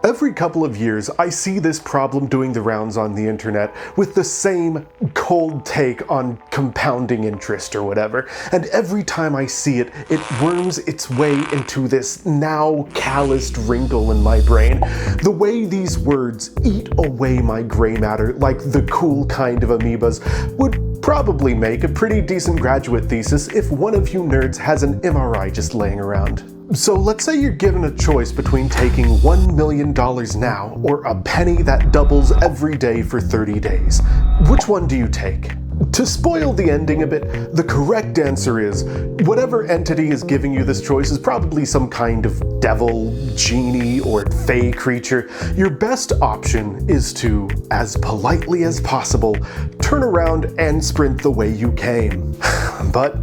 Every couple of years, I see this problem doing the rounds on the internet with the same cold take on compounding interest or whatever, and every time I see it, it worms its way into this now calloused wrinkle in my brain. The way these words eat away my gray matter like the cool kind of amoebas would probably make a pretty decent graduate thesis if one of you nerds has an MRI just laying around. So let's say you're given a choice between taking $1 million now or a penny that doubles every day for 30 days. Which one do you take? To spoil the ending a bit, the correct answer is, whatever entity is giving you this choice is probably some kind of devil, genie, or fae creature. Your best option is to, as politely as possible, turn around and sprint the way you came. But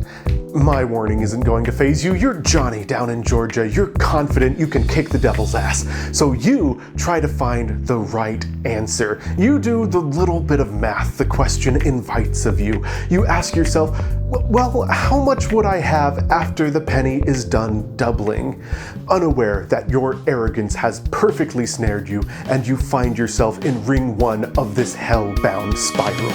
my warning isn't going to faze you. You're Johnny down in Georgia. You're confident you can kick the devil's ass. So you try to find the right answer. You do the little bit of math the question invites of you. You ask yourself, well, how much would I have after the penny is done doubling? Unaware that your arrogance has perfectly snared you and you find yourself in ring one of this hell-bound spiral.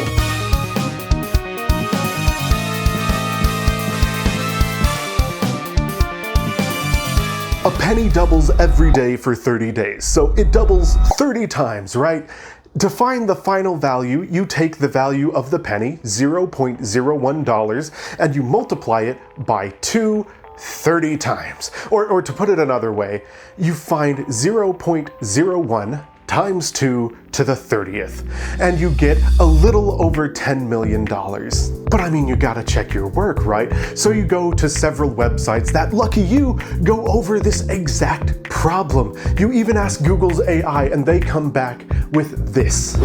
A penny doubles every day for 30 days, so it doubles 30 times, right? To find the final value, you take the value of the penny, $0.01, and you multiply it by 30 times. Or to put it another way, you find 0.01 times 2 to the 30th, and you get a little over $10 million. But I mean, you gotta check your work, right? So you go to several websites that, lucky you, go over this exact problem. You even ask Google's AI and they come back with this.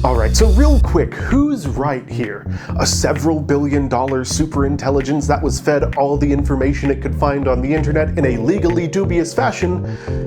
Alright, so real quick, who's right here? A several billion-dollar superintelligence that was fed all the information it could find on the internet in a legally dubious fashion,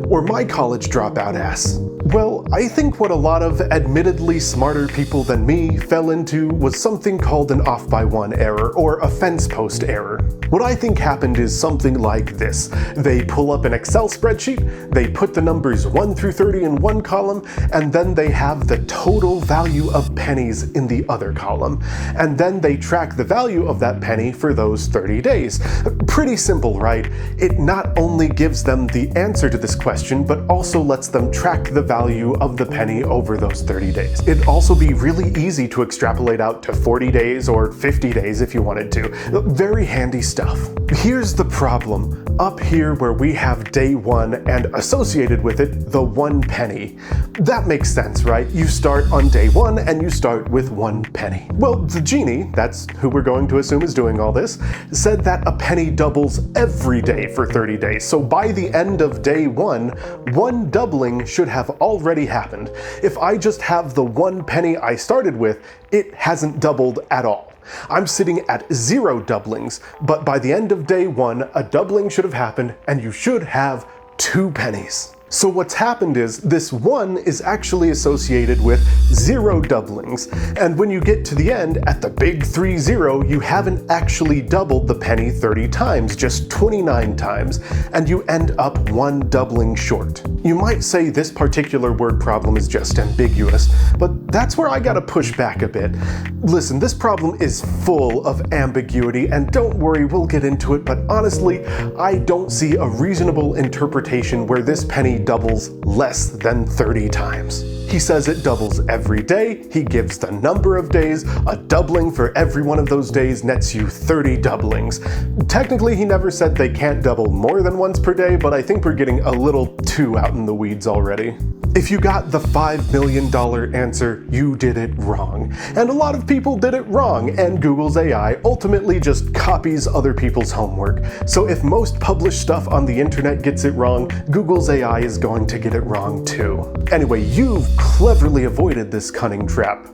or my college dropout ass? Well, I think what a lot of admittedly smarter people than me fell into was something called an off-by-one error, or a fence post error. What I think happened is something like this. They pull up an Excel spreadsheet, they put the numbers 1 through 30 in one column, and then they have the total value of pennies in the other column. And then they track the value of that penny for those 30 days. Pretty simple, right? It not only gives them the answer to this question, but also lets them track the value of the penny over those 30 days. It'd also be really easy to extrapolate out to 40 days or 50 days if you wanted to. Very handy stuff. Here's the problem. Up here where we have day one and associated with it, the 1 penny. That makes sense, right? You start on day 1 and you start with 1 penny. Well, the genie, that's who we're going to assume is doing all this, said that a penny doubles every day for 30 days. So by the end of day 1 doubling should have already happened. If I just have the 1 penny I started with, it hasn't doubled at all. I'm sitting at 0 doublings, but by the end of day 1, a doubling should have happened and you should have 2 pennies. So what's happened is this 1 is actually associated with 0 doublings, and when you get to the end at the big 30, you haven't actually doubled the penny 30 times, just 29 times, and you end up 1 doubling short. You might say this particular word problem is just ambiguous, but that's where I gotta push back a bit. Listen, this problem is full of ambiguity, and don't worry, we'll get into it, but honestly, I don't see a reasonable interpretation where this penny doubles less than 30 times. He says it doubles every day, he gives the number of days, a doubling for every one of those days nets you 30 doublings. Technically, he never said they can't double more than once per day, but I think we're getting a little too out in the weeds already. If you got the $5 million answer, you did it wrong. And a lot of people did it wrong, and Google's AI ultimately just copies other people's homework. So if most published stuff on the internet gets it wrong, Google's AI is going to get it wrong too. Anyway, you've cleverly avoided this cunning trap.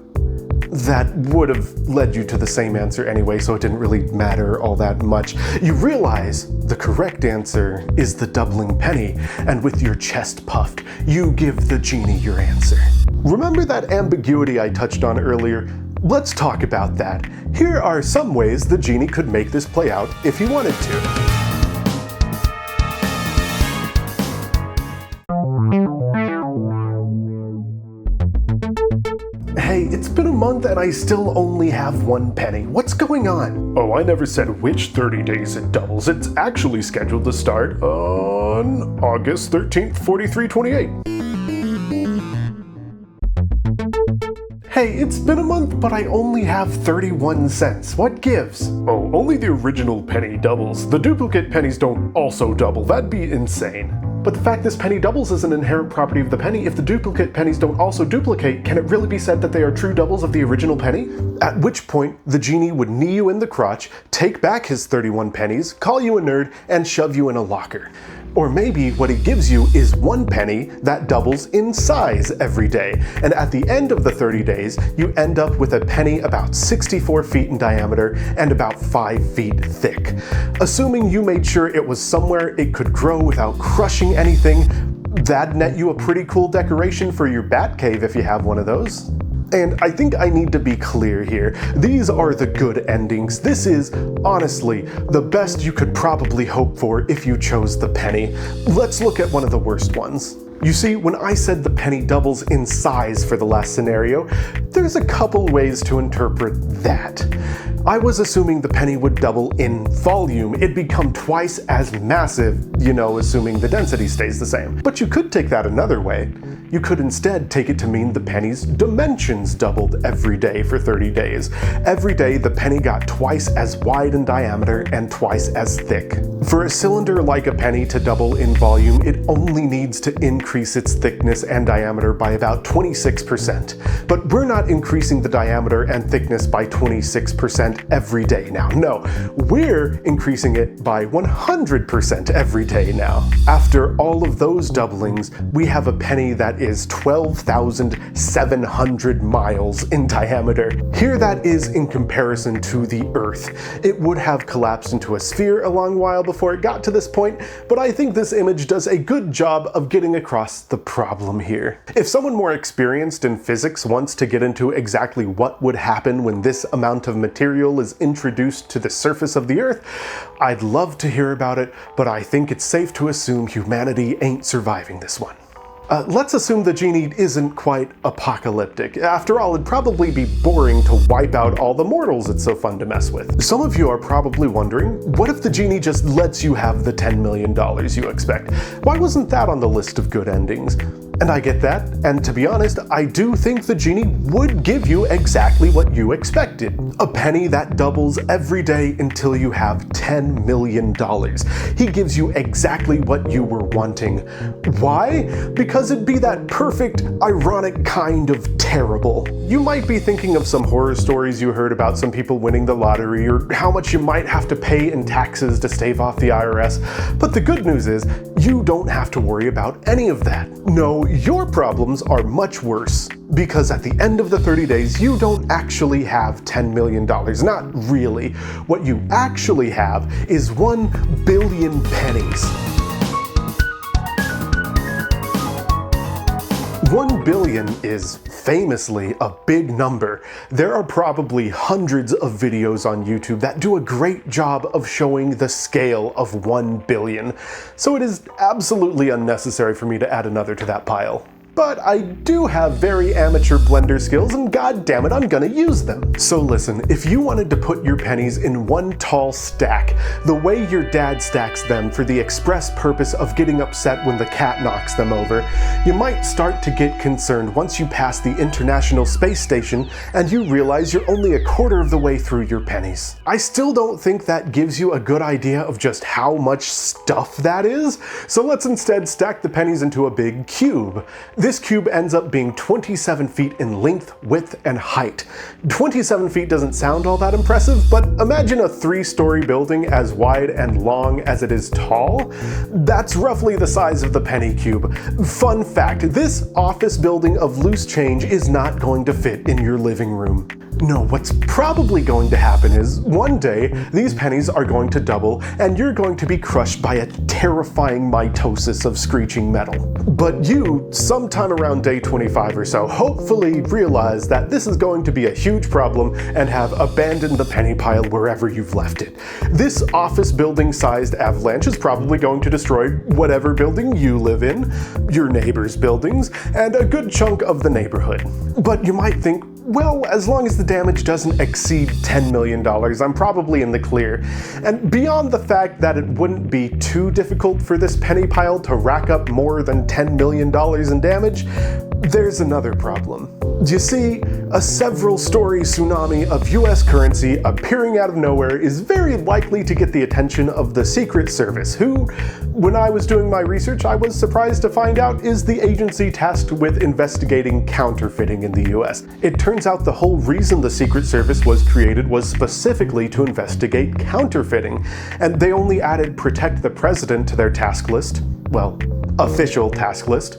That would have led you to the same answer anyway, so it didn't really matter all that much. You realize the correct answer is the doubling penny, and with your chest puffed, you give the genie your answer. Remember that ambiguity I touched on earlier? Let's talk about that. Here are some ways the genie could make this play out if he wanted to. Hey, it's been a month and I still only have 1 penny. What's going on? Oh, I never said which 30 days it doubles. It's actually scheduled to start on August 13th, 4328. Hey, it's been a month, but I only have 31 cents. What gives? Oh, only the original penny doubles. The duplicate pennies don't also double. That'd be insane. But the fact this penny doubles is an inherent property of the penny. If the duplicate pennies don't also duplicate, can it really be said that they are true doubles of the original penny? At which point, the genie would knee you in the crotch, take back his 31 pennies, call you a nerd, and shove you in a locker. Or maybe what he gives you is 1 penny that doubles in size every day. And at the end of the 30 days, you end up with a penny about 64 feet in diameter and about 5 feet thick. Assuming you made sure it was somewhere it could grow without crushing anything, that'd net you a pretty cool decoration for your bat cave if you have one of those. And I think I need to be clear here. These are the good endings. This is, honestly, the best you could probably hope for if you chose the penny. Let's look at one of the worst ones. You see, when I said the penny doubles in size for the last scenario, there's a couple ways to interpret that. I was assuming the penny would double in volume. It'd become twice as massive, assuming the density stays the same. But you could take that another way. You could instead take it to mean the penny's dimensions doubled every day for 30 days. Every day, the penny got twice as wide in diameter and twice as thick. For a cylinder like a penny to double in volume, it only needs to increase its thickness and diameter by about 26%. But we're not increasing the diameter and thickness by 26% every day now. No, we're increasing it by 100% every day now. After all of those doublings, we have a penny that is 12,700 miles in diameter. Here that is in comparison to the Earth. It would have collapsed into a sphere a long while before it got to this point, but I think this image does a good job of getting across the problem here. If someone more experienced in physics wants to get into exactly what would happen when this amount of material is introduced to the surface of the Earth, I'd love to hear about it, but I think it's safe to assume humanity ain't surviving this one. Let's assume the genie isn't quite apocalyptic. After all, it'd probably be boring to wipe out all the mortals it's so fun to mess with. Some of you are probably wondering, what if the genie just lets you have the $10 million you expect? Why wasn't that on the list of good endings? And I get that, and to be honest, I do think the genie would give you exactly what you expected. A penny that doubles every day until you have $10 million. He gives you exactly what you were wanting. Why? Because it'd be that perfect, ironic kind of terrible. You might be thinking of some horror stories you heard about some people winning the lottery, or how much you might have to pay in taxes to stave off the IRS, but the good news is, you don't have to worry about any of that. No, your problems are much worse, because at the end of the 30 days, you don't actually have $10 million. Not really. What you actually have is 1 billion pennies. 1 billion is famously a big number. There are probably hundreds of videos on YouTube that do a great job of showing the scale of 1 billion, so it is absolutely unnecessary for me to add another to that pile. But I do have very amateur blender skills, and goddammit, I'm gonna use them. So listen, if you wanted to put your pennies in one tall stack, the way your dad stacks them for the express purpose of getting upset when the cat knocks them over, you might start to get concerned once you pass the International Space Station and you realize you're only a quarter of the way through your pennies. I still don't think that gives you a good idea of just how much stuff that is, so let's instead stack the pennies into a big cube. This cube ends up being 27 feet in length, width, and height. 27 feet doesn't sound all that impressive, but imagine a 3-story building as wide and long as it is tall. That's roughly the size of the penny cube. Fun fact, this office building of loose change is not going to fit in your living room. No, what's probably going to happen is, one day, these pennies are going to double, and you're going to be crushed by a terrifying mitosis of screeching metal. But you, sometime around day 25 or so, hopefully realize that this is going to be a huge problem and have abandoned the penny pile wherever you've left it. This office building-sized avalanche is probably going to destroy whatever building you live in, your neighbors' buildings, and a good chunk of the neighborhood. But you might think, Well, as long as the damage doesn't exceed $10 million, I'm probably in the clear. And beyond the fact that it wouldn't be too difficult for this penny pile to rack up more than $10 million in damage, there's another problem. You see, a several-story tsunami of US currency appearing out of nowhere is very likely to get the attention of the Secret Service, who, when I was doing my research, I was surprised to find out is the agency tasked with investigating counterfeiting in the US. It turns out the whole reason the Secret Service was created was specifically to investigate counterfeiting, and they only added Protect the President to their task list, well, official task list,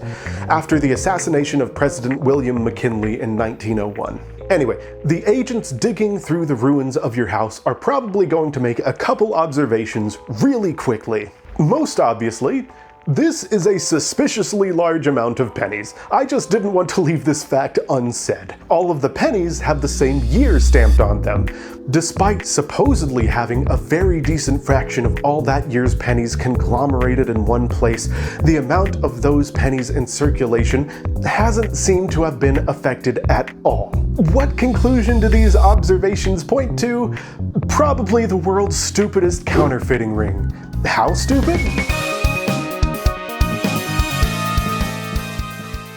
after the assassination of President William McKinley in 1901. Anyway, the agents digging through the ruins of your house are probably going to make a couple observations really quickly. Most obviously, this is a suspiciously large amount of pennies. I just didn't want to leave this fact unsaid. All of the pennies have the same year stamped on them, despite supposedly having a very decent fraction of all that year's pennies conglomerated in one place. The amount of those pennies in circulation hasn't seemed to have been affected at all. What conclusion do these observations point to? Probably the world's stupidest counterfeiting ring. How stupid?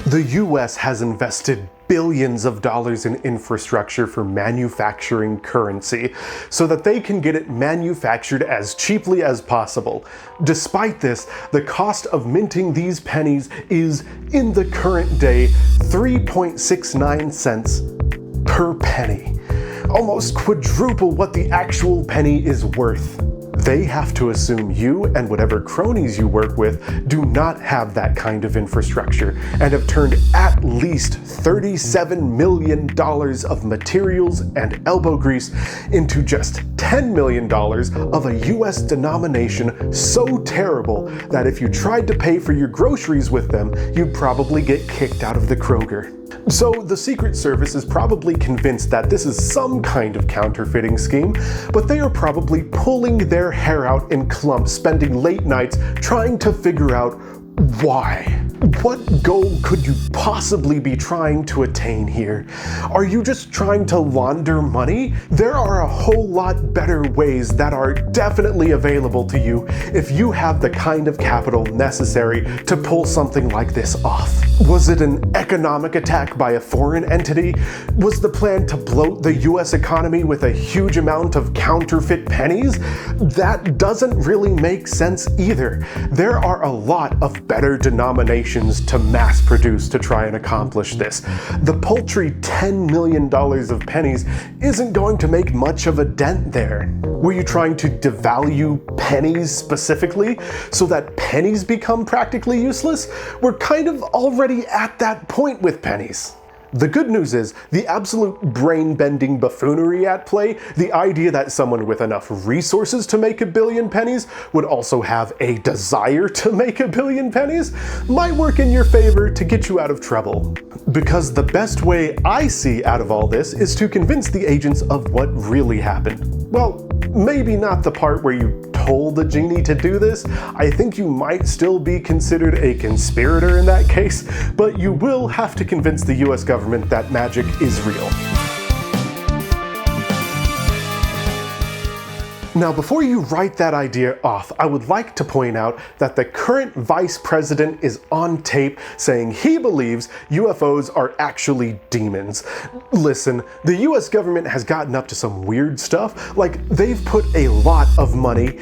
The US has invested billions of dollars in infrastructure for manufacturing currency so that they can get it manufactured as cheaply as possible. Despite this, the cost of minting these pennies is, in the current day, 3.69 cents per penny. Almost quadruple what the actual penny is worth. They have to assume you and whatever cronies you work with do not have that kind of infrastructure and have turned at least $37 million of materials and elbow grease into just $10 million of a US denomination so terrible that if you tried to pay for your groceries with them, you'd probably get kicked out of the Kroger. So the Secret Service is probably convinced that this is some kind of counterfeiting scheme, but they are probably pulling their hair out in clumps, spending late nights trying to figure out why. What goal could you possibly be trying to attain here? Are you just trying to launder money? There are a whole lot better ways that are definitely available to you if you have the kind of capital necessary to pull something like this off. Was it an economic attack by a foreign entity? Was the plan to bloat the US economy with a huge amount of counterfeit pennies? That doesn't really make sense either. There are a lot of better denominations to mass produce to try and accomplish this. The paltry $10 million of pennies isn't going to make much of a dent there. Were you trying to devalue pennies specifically so that pennies become practically useless? We're kind of already at that point with pennies. The good news is, the absolute brain-bending buffoonery at play, the idea that someone with enough resources to make a billion pennies would also have a desire to make a billion pennies, might work in your favor to get you out of trouble. Because the best way I see out of all this is to convince the agents of what really happened. Well, maybe not the part where you told the genie to do this. I think you might still be considered a conspirator in that case, but you will have to convince the US government that magic is real. Now, before you write that idea off, I would like to point out that the current vice president is on tape saying he believes UFOs are actually demons. Listen, the US government has gotten up to some weird stuff, like they've put a lot of money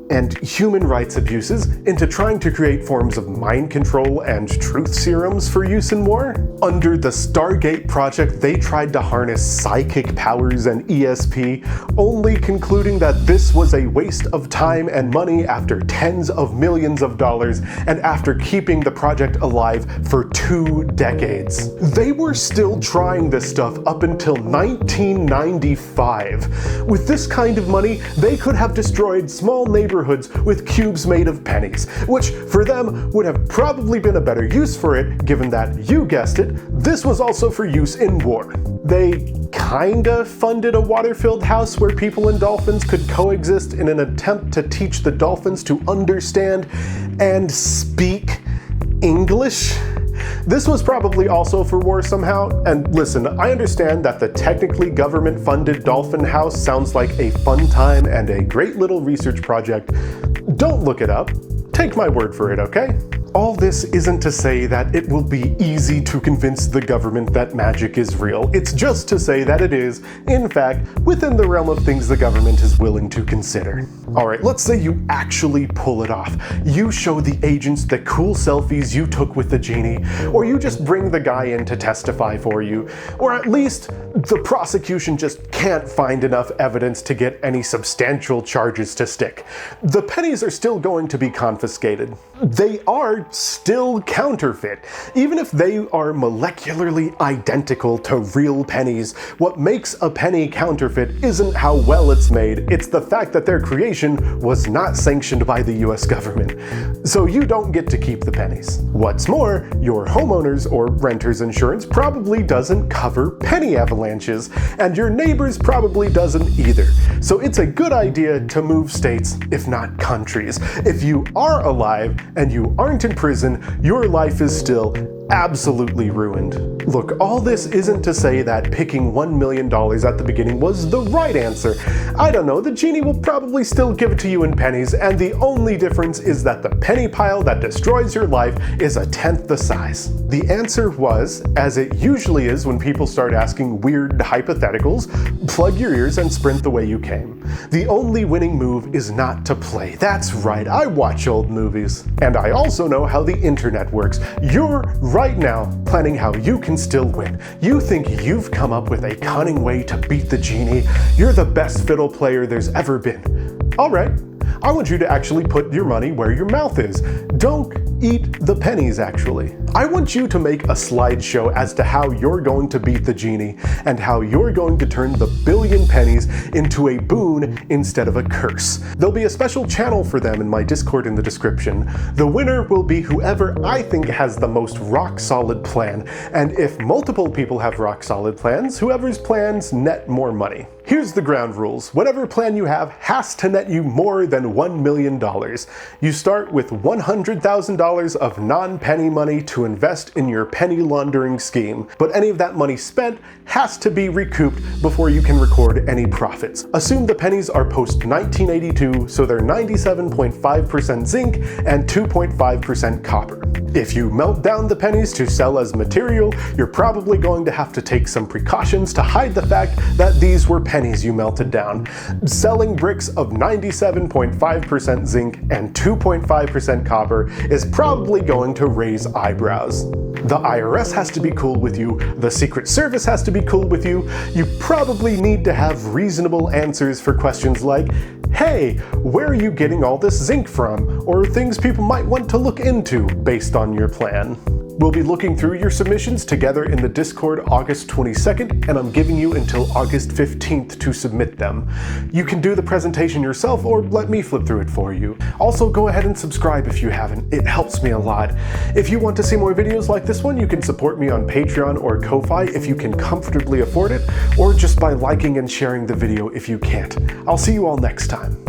and human rights abuses into trying to create forms of mind control and truth serums for use in war. Under the Stargate project, they tried to harness psychic powers and ESP, only concluding that this was a waste of time and money after tens of millions of dollars and after keeping the project alive for 2 decades. They were still trying this stuff up until 1995. With this kind of money, they could have destroyed small neighborhoods with cubes made of pennies, which for them would have probably been a better use for it, given that, you guessed it, this was also for use in war. They kinda funded a water-filled house where people and dolphins could coexist in an attempt to teach the dolphins to understand and speak English. This was probably also for war somehow, and listen, I understand that the technically government-funded Dolphin House sounds like a fun time and a great little research project. Don't look it up. Take my word for it, okay? All this isn't to say that it will be easy to convince the government that magic is real. It's just to say that it is, in fact, within the realm of things the government is willing to consider. Alright, let's say you actually pull it off. You show the agents the cool selfies you took with the genie, or you just bring the guy in to testify for you, or at least the prosecution just can't find enough evidence to get any substantial charges to stick. The pennies are still going to be confiscated. They are still counterfeit. Even if they are molecularly identical to real pennies, what makes a penny counterfeit isn't how well it's made, it's the fact that their creation was not sanctioned by the US government. So you don't get to keep the pennies. What's more, your homeowner's or renter's insurance probably doesn't cover penny avalanches, and your neighbor's probably doesn't either. So it's a good idea to move states, if not countries. If you are alive and you aren't in prison, your life is still absolutely ruined. Look, all this isn't to say that picking $1 million at the beginning was the right answer. I don't know, the genie will probably still give it to you in pennies, and the only difference is that the penny pile that destroys your life is 1/10 the size. The answer was, as it usually is when people start asking weird hypotheticals, plug your ears and sprint the way you came. The only winning move is not to play. That's right, I watch old movies. And I also know how the internet works. You're right now planning how you can still win. You think you've come up with a cunning way to beat the genie. You're the best fiddle player there's ever been. Alright, I want you to actually put your money where your mouth is. Don't eat the pennies, actually. I want you to make a slideshow as to how you're going to beat the genie and how you're going to turn the billion pennies into a boon instead of a curse. There'll be a special channel for them in my Discord in the description. The winner will be whoever I think has the most rock-solid plan, and if multiple people have rock-solid plans, whoever's plans net more money. Here's the ground rules. Whatever plan you have has to net you more than $1 million. You start with $100,000 of non-penny money to invest in your penny laundering scheme, but any of that money spent has to be recouped before you can record any profits. Assume the pennies are post-1982, so they're 97.5% zinc and 2.5% copper. If you melt down the pennies to sell as material, you're probably going to have to take some precautions to hide the fact that these were pennies you melted down. Selling bricks of 97.5% zinc and 2.5% copper is probably going to raise eyebrows. The IRS has to be cool with you, the Secret Service has to be cool with you, you probably need to have reasonable answers for questions like, hey, where are you getting all this zinc from? Or things people might want to look into based on your plan. We'll be looking through your submissions together in the Discord August 22nd, and I'm giving you until August 15th to submit them. You can do the presentation yourself or let me flip through it for you. Also, go ahead and subscribe if you haven't. It helps me a lot. If you want to see more videos like this one, you can support me on Patreon or Ko-Fi if you can comfortably afford it, or just by liking and sharing the video if you can't. I'll see you all next time.